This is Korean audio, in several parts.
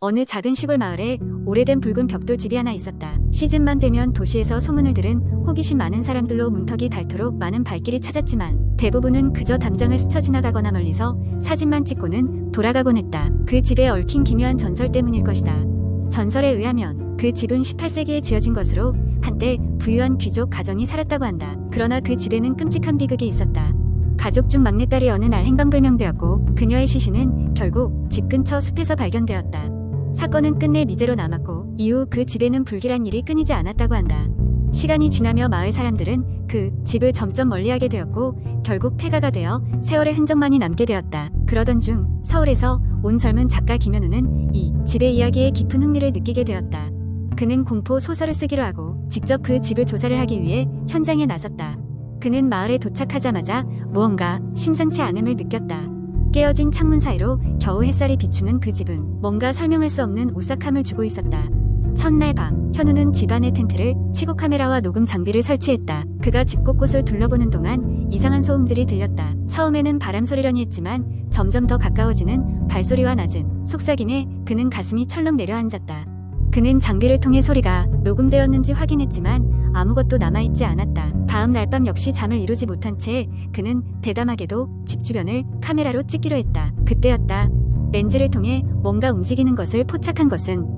어느 작은 시골 마을에 오래된 붉은 벽돌집이 하나 있었다. 시즌만 되면 도시에서 소문을 들은 호기심 많은 사람들로 문턱이 닳도록 많은 발길이 찾았지만 대부분은 그저 담장을 스쳐 지나가거나 멀리서 사진만 찍고는 돌아가곤 했다. 그 집에 얽힌 기묘한 전설 때문일 것이다. 전설에 의하면 그 집은 18세기에 지어진 것으로 한때 부유한 귀족 가정이 살았다고 한다. 그러나 그 집에는 끔찍한 비극이 있었다. 가족 중 막내딸이 어느 날 행방불명되었고 그녀의 시신은 결국 집 근처 숲에서 발견되었다. 사건은 끝내 미제로 남았고 이후 그 집에는 불길한 일이 끊이지 않았다고 한다. 시간이 지나며 마을 사람들은 그 집을 점점 멀리하게 되었고 결국 폐가가 되어 세월의 흔적만이 남게 되었다. 그러던 중 서울에서 온 젊은 작가 김현우는 이 집의 이야기에 깊은 흥미를 느끼게 되었다. 그는 공포 소설을 쓰기로 하고 직접 그 집을 조사를 하기 위해 현장에 나섰다. 그는 마을에 도착하자마자 무언가 심상치 않음을 느꼈다. 깨어진 창문 사이로 겨우 햇살이 비추는 그 집은 뭔가 설명할 수 없는 오싹함을 주고 있었다. 첫날 밤, 현우는 집안의 텐트를 치고 카메라와 녹음 장비를 설치했다. 그가 집 곳곳을 둘러보는 동안 이상한 소음들이 들렸다. 처음에는 바람 소리려니 했지만 점점 더 가까워지는 발소리와 낮은 속삭임에 그는 가슴이 철렁 내려앉았다. 그는 장비를 통해 소리가 녹음되었는지 확인했지만 아무것도 남아있지 않았다. 다음 날 밤 역시 잠을 이루지 못한 채 그는 대담하게도 집 주변을 카메라로 찍기로 했다. 그때였다. 렌즈를 통해 뭔가 움직이는 것을 포착한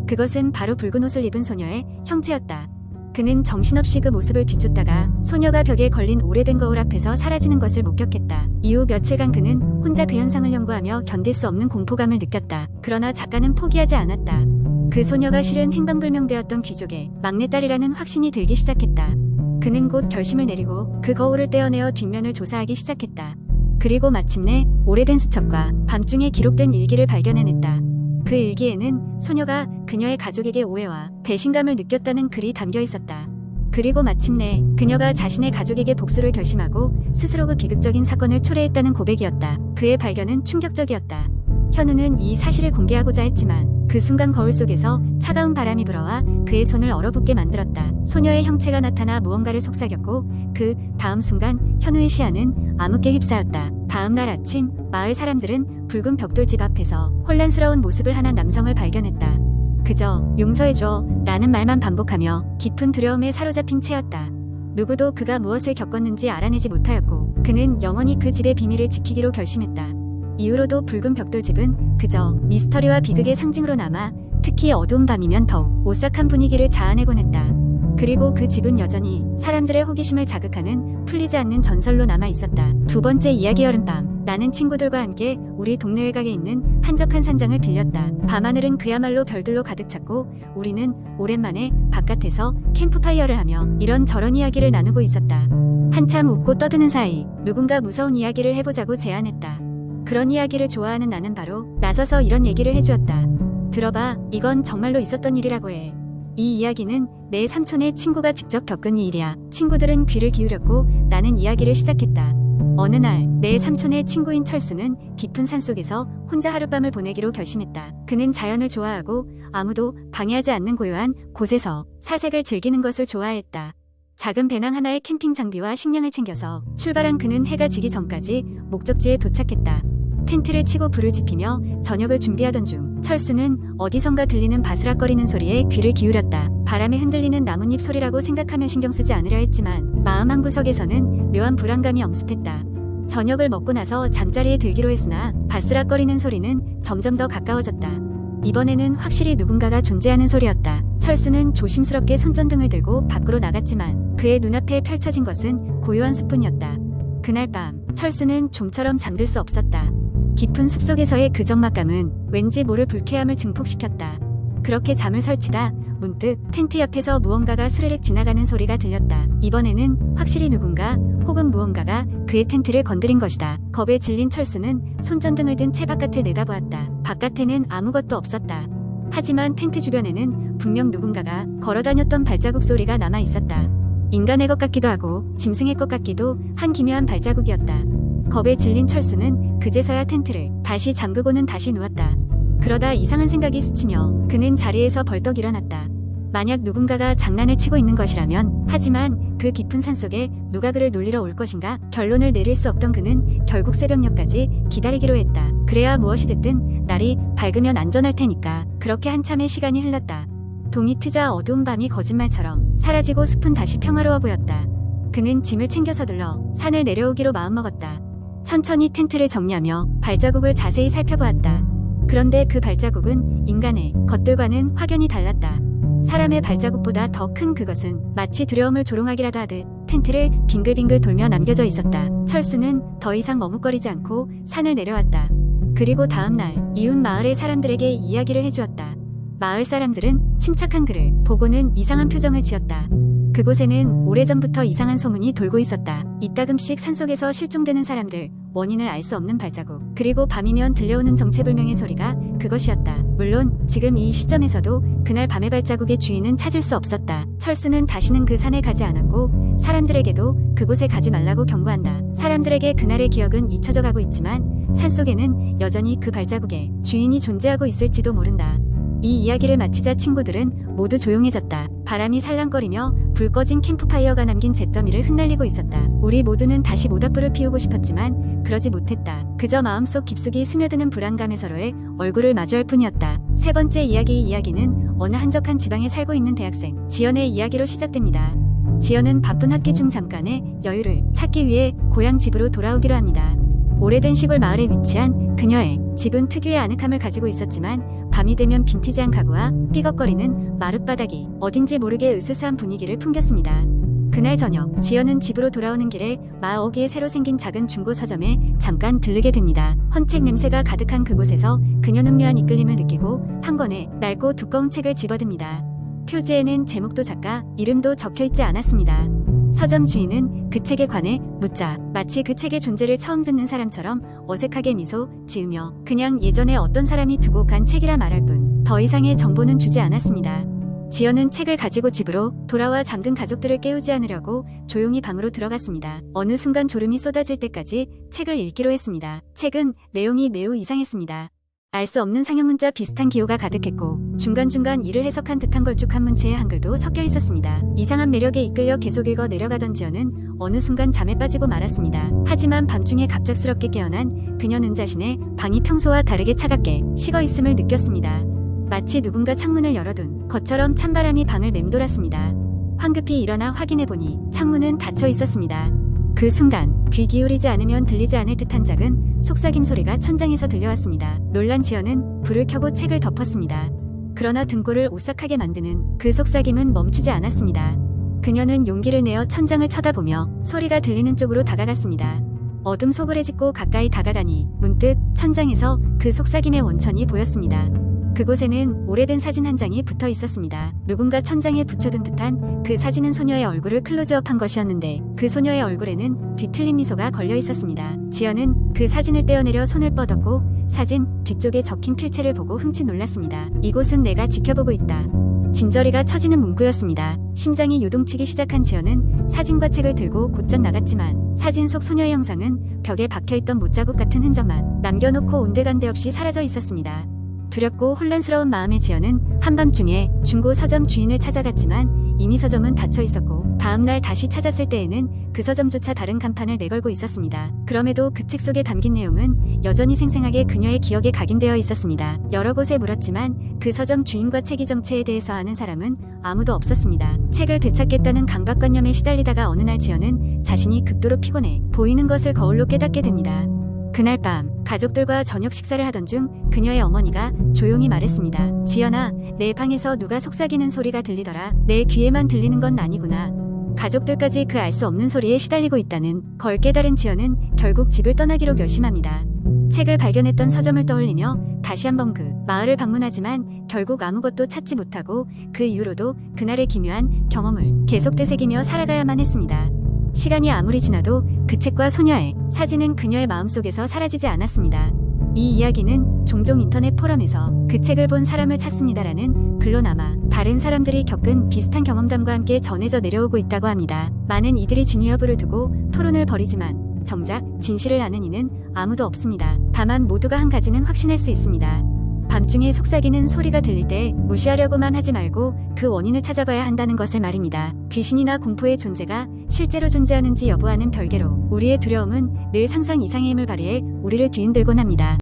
그것은 바로 붉은 옷을 입은 소녀의 형체였다. 그는 정신없이 그 모습을 뒤쫓다가 소녀가 벽에 걸린 오래된 거울 앞에서 사라지는 것을 목격했다. 이후 며칠간 그는 혼자 그 현상을 연구하며 견딜 수 없는 공포감을 느꼈다. 그러나 작가는 포기하지 않았다. 그 소녀가 실은 행방불명되었던 귀족의 막내딸이라는 확신이 들기 시작했다. 그는 곧 결심을 내리고 그 거울을 떼어내어 뒷면을 조사하기 시작했다. 그리고 마침내 오래된 수첩과 밤중에 기록된 일기를 발견해냈다. 그 일기에는 소녀가 그녀의 가족에게 오해와 배신감을 느꼈다는 글이 담겨 있었다. 그리고 마침내 그녀가 자신의 가족에게 복수를 결심하고 스스로 그 비극적인 사건을 초래했다는 고백이었다. 그의 발견은 충격적이었다. 현우는 이 사실을 공개하고자 했지만 그 순간 거울 속에서 차가운 바람이 불어와 그의 손을 얼어붙게 만들었다. 소녀의 형체가 나타나 무언가를 속삭였고 그 다음 순간 현우의 시야는 암흑에 휩싸였다. 다음 날 아침 마을 사람들은 붉은 벽돌집 앞에서 혼란스러운 모습을 하는 남성을 발견했다. 그저 용서해줘 라는 말만 반복하며 깊은 두려움에 사로잡힌 채였다. 누구도 그가 무엇을 겪었는지 알아내지 못하였고 그는 영원히 그 집의 비밀을 지키기로 결심했다. 이후로도 붉은 벽돌집은 그저 미스터리와 비극의 상징으로 남아 특히 어두운 밤이면 더욱 오싹한 분위기를 자아내곤 했다. 그리고 그 집은 여전히 사람들의 호기심을 자극하는 풀리지 않는 전설로 남아 있었다. 두 번째 이야기. 여름밤, 나는 친구들과 함께 우리 동네 외곽에 있는 한적한 산장을 빌렸다. 밤하늘은 그야말로 별들로 가득 찼고 우리는 오랜만에 바깥에서 캠프파이어를 하며 이런저런 이야기를 나누고 있었다. 한참 웃고 떠드는 사이 누군가 무서운 이야기를 해보자고 제안했다. 그런 이야기를 좋아하는 나는 바로 나서서 이런 얘기를 해주었다. 들어봐, 이건 정말로 있었던 일이라고 해. 이 이야기는 내 삼촌의 친구가 직접 겪은 이 일이야. 친구들은 귀를 기울였고 나는 이야기를 시작했다. 어느 날 내 삼촌의 친구인 철수는 깊은 산속에서 혼자 하룻밤을 보내기로 결심했다. 그는 자연을 좋아하고 아무도 방해하지 않는 고요한 곳에서 사색을 즐기는 것을 좋아했다. 작은 배낭 하나에 캠핑 장비와 식량을 챙겨서 출발한 그는 해가 지기 전까지 목적지에 도착했다. 텐트를 치고 불을 지피며 저녁을 준비하던 중 철수는 어디선가 들리는 바스락거리는 소리에 귀를 기울였다. 바람에 흔들리는 나뭇잎 소리라고 생각하며 신경 쓰지 않으려 했지만 마음 한구석에서는 묘한 불안감이 엄습했다. 저녁을 먹고 나서 잠자리에 들기로 했으나 바스락거리는 소리는 점점 더 가까워졌다. 이번에는 확실히 누군가가 존재하는 소리였다. 철수는 조심스럽게 손전등을 들고 밖으로 나갔지만 그의 눈앞에 펼쳐진 것은 고요한 숲뿐이었다. 그날 밤 철수는 좀처럼 잠들 수 없었다. 깊은 숲속에서의 그 적막감은 왠지 모를 불쾌함을 증폭시켰다. 그렇게 잠을 설치다 문득 텐트 옆에서 무언가가 스르륵 지나가는 소리가 들렸다. 이번에는 확실히 누군가 혹은 무언가가 그의 텐트를 건드린 것이다. 겁에 질린 철수는 손전등을 든 채 바깥을 내다보았다. 바깥에는 아무것도 없었다. 하지만 텐트 주변에는 분명 누군가가 걸어다녔던 발자국 소리가 남아 있었다. 인간의 것 같기도 하고 짐승의 것 같기도 한 기묘한 발자국이었다. 겁에 질린 철수는 그제서야 텐트를 다시 잠그고는 다시 누웠다. 그러다 이상한 생각이 스치며 그는 자리에서 벌떡 일어났다. 만약 누군가가 장난을 치고 있는 것이라면, 하지만 그 깊은 산속에 누가 그를 놀리러 올 것인가? 결론을 내릴 수 없던 그는 결국 새벽녘까지 기다리기로 했다. 그래야 무엇이 됐든 날이 밝으면 안전할 테니까. 그렇게 한참의 시간이 흘렀다. 동이 트자 어두운 밤이 거짓말처럼 사라지고 숲은 다시 평화로워 보였다. 그는 짐을 챙겨 서둘러 산을 내려오기로 마음먹었다. 천천히 텐트를 정리하며 발자국을 자세히 살펴보았다. 그런데 그 발자국은 인간의 것들과는 확연히 달랐다. 사람의 발자국보다 더 큰 그것은 마치 두려움을 조롱하기라도 하듯 텐트를 빙글빙글 돌며 남겨져 있었다. 철수는 더 이상 머뭇거리지 않고 산을 내려왔다. 그리고 다음 날 이웃 마을의 사람들에게 이야기를 해주었다. 마을 사람들은 침착한 그를 보고는 이상한 표정을 지었다. 그곳에는 오래전부터 이상한 소문이 돌고 있었다. 이따금씩 산속에서 실종되는 사람들, 원인을 알 수 없는 발자국, 그리고 밤이면 들려오는 정체불명의 소리가 그것이었다. 물론 지금 이 시점에서도 그날 밤의 발자국의 주인은 찾을 수 없었다. 철수는 다시는 그 산에 가지 않았고 사람들에게도 그곳에 가지 말라고 경고한다. 사람들에게 그날의 기억은 잊혀져 가고 있지만 산속에는 여전히 그 발자국의 주인이 존재하고 있을지도 모른다. 이 이야기를 마치자 친구들은 모두 조용해졌다. 바람이 살랑거리며 불 꺼진 캠프파이어가 남긴 잿더미를 흩날리고 있었다. 우리 모두는 다시 모닥불을 피우고 싶었지만 그러지 못했다. 그저 마음속 깊숙이 스며드는 불안감에 서로의 얼굴을 마주할 뿐이었다. 세 번째 이야기는 어느 한적한 지방에 살고 있는 대학생 지연의 이야기로 시작됩니다. 지연은 바쁜 학기 중 잠깐의 여유를 찾기 위해 고향 집으로 돌아오기로 합니다. 오래된 시골 마을에 위치한 그녀의 집은 특유의 아늑함을 가지고 있었지만 밤이 되면 빈티지한 가구와 삐걱거리는 마룻바닥이 어딘지 모르게 으스스한 분위기를 풍겼습니다. 그날 저녁 지연은 집으로 돌아오는 길에 마을 어귀에 새로 생긴 작은 중고 서점에 잠깐 들르게 됩니다. 헌책 냄새가 가득한 그곳에서 그녀는 묘한 이끌림을 느끼고 한 권의 낡고 두꺼운 책을 집어듭니다. 표지에는 제목도 작가 이름도 적혀있지 않았습니다. 서점 주인은 그 책에 관해 묻자 마치 그 책의 존재를 처음 듣는 사람처럼 어색하게 미소 지으며 그냥 예전에 어떤 사람이 두고 간 책이라 말할 뿐 더 이상의 정보는 주지 않았습니다. 지연은 책을 가지고 집으로 돌아와 잠든 가족들을 깨우지 않으려고 조용히 방으로 들어갔습니다. 어느 순간 졸음이 쏟아질 때까지 책을 읽기로 했습니다. 책은 내용이 매우 이상했습니다. 알 수 없는 상형문자 비슷한 기호가 가득했고 중간중간 이를 해석한 듯한 걸쭉한 문체의 한글도 섞여 있었습니다. 이상한 매력에 이끌려 계속 읽어 내려가던 지연은 어느 순간 잠에 빠지고 말았습니다. 하지만 밤중에 갑작스럽게 깨어난 그녀는 자신의 방이 평소와 다르게 차갑게 식어 있음을 느꼈습니다. 마치 누군가 창문을 열어둔 것처럼 찬바람이 방을 맴돌았습니다. 황급히 일어나 확인해보니 창문은 닫혀 있었습니다. 그 순간 귀 기울이지 않으면 들리지 않을 듯한 작은 속삭임 소리가 천장에서 들려왔습니다. 놀란 지연은 불을 켜고 책을 덮었습니다. 그러나 등골을 오싹하게 만드는 그 속삭임은 멈추지 않았습니다. 그녀는 용기를 내어 천장을 쳐다보며 소리가 들리는 쪽으로 다가갔습니다. 어둠 속을 헤집고 가까이 다가가니 문득 천장에서 그 속삭임의 원천이 보였습니다. 그곳에는 오래된 사진 한 장이 붙어 있었습니다. 누군가 천장에 붙여둔 듯한 그 사진은 소녀의 얼굴을 클로즈업한 것이었는데 그 소녀의 얼굴에는 뒤틀린 미소가 걸려 있었습니다. 지연은 그 사진을 떼어내려 손을 뻗었고 사진 뒤쪽에 적힌 필체를 보고 흠칫 놀랐습니다. 이곳은 내가 지켜보고 있다. 진저리가 처지는 문구였습니다. 심장이 요동치기 시작한 지연은 사진과 책을 들고 곧장 나갔지만 사진 속 소녀의 형상은 벽에 박혀있던 못자국 같은 흔적만 남겨놓고 온데간데 없이 사라져 있었습니다. 두렵고 혼란스러운 마음의 지연은 한밤중에 중고 서점 주인을 찾아갔지만 이미 서점은 닫혀 있었고 다음날 다시 찾았을 때에는 그 서점조차 다른 간판을 내걸고 있었습니다. 그럼에도 그 책 속에 담긴 내용은 여전히 생생하게 그녀의 기억에 각인되어 있었습니다. 여러 곳에 물었지만 그 서점 주인과 책의 정체에 대해서 아는 사람은 아무도 없었습니다. 책을 되찾겠다는 강박관념에 시달리다가 어느 날 지연은 자신이 극도로 피곤해 보이는 것을 거울로 깨닫게 됩니다. 그날 밤 가족들과 저녁 식사를 하던 중 그녀의 어머니가 조용히 말했습니다. 지연아, 내 방에서 누가 속삭이는 소리가 들리더라. 내 귀에만 들리는 건 아니구나. 가족들까지 그 알 수 없는 소리에 시달리고 있다는 걸 깨달은 지연은 결국 집을 떠나기로 결심합니다. 책을 발견했던 서점을 떠올리며 다시 한번 그 마을을 방문하지만 결국 아무것도 찾지 못하고 그 이후로도 그날의 기묘한 경험을 계속 되새기며 살아가야만 했습니다. 시간이 아무리 지나도 그 책과 소녀의 사진은 그녀의 마음속에서 사라지지 않았습니다. 이 이야기는 종종 인터넷 포럼에서 그 책을 본 사람을 찾습니다라는 글로 남아 다른 사람들이 겪은 비슷한 경험담과 함께 전해져 내려오고 있다고 합니다. 많은 이들이 진위 여부를 두고 토론을 벌이지만 정작 진실을 아는 이는 아무도 없습니다. 다만 모두가 한 가지는 확신할 수 있습니다. 밤중에 속삭이는 소리가 들릴 때 무시하려고만 하지 말고 그 원인을 찾아봐야 한다는 것을 말입니다. 귀신이나 공포의 존재가 실제로 존재하는지 여부와는 별개로 우리의 두려움은 늘 상상 이상의 힘을 발휘해 우리를 뒤흔들곤 합니다.